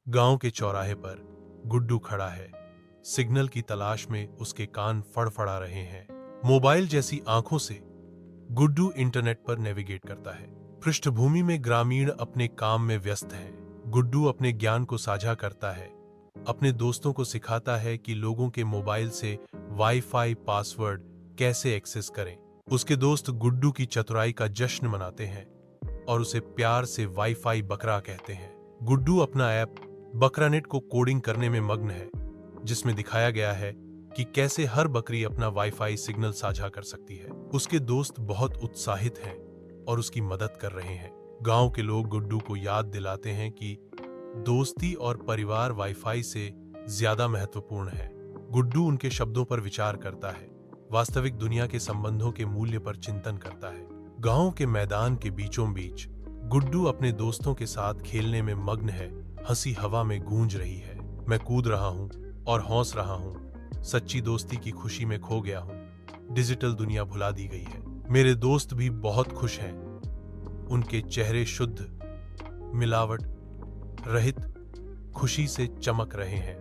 गांव के चौराहे पर गुड्डू खड़ा है। सिग्नल की तलाश में उसके कान फड़फड़ा रहे हैं। मोबाइल जैसी आंखों से गुड्डू इंटरनेट पर नेविगेट करता है। पृष्ठभूमि में ग्रामीण अपने काम में व्यस्त हैं। गुड्डू अपने ज्ञान को साझा करता है, अपने दोस्तों को सिखाता है कि लोगों के मोबाइल से वाईफाई पासवर्ड कैसे एक्सेस करें। उसके दोस्त गुड्डू की चतुराई का जश्न मनाते हैं और उसे प्यार से वाईफाई बकरा कहते हैं। गुड्डू अपना ऐप बकरानेट को कोडिंग करने में मग्न है, जिसमें दिखाया गया है कि कैसे हर बकरी अपना वाईफाई सिग्नल साझा कर सकती है। उसके दोस्त बहुत उत्साहित हैं और उसकी मदद कर रहे हैं। गांव के लोग गुड्डू को याद दिलाते हैं कि दोस्ती और परिवार वाईफाई से ज्यादा महत्वपूर्ण है। गुड्डू उनके शब्दों पर विचार करता है, वास्तविक दुनिया के संबंधों के मूल्य पर चिंतन करता है। गांव के मैदान के बीचों बीच गुड्डू अपने दोस्तों के साथ खेलने में मग्न है। हंसी हवा में गूंज रही है। मैं कूद रहा हूँ और हौस रहा हूँ। सच्ची दोस्ती की खुशी में खो गया हूँ। डिजिटल दुनिया भुला दी गई है। मेरे दोस्त भी बहुत खुश हैं। उनके चेहरे शुद्ध, मिलावट रहित खुशी से चमक रहे हैं।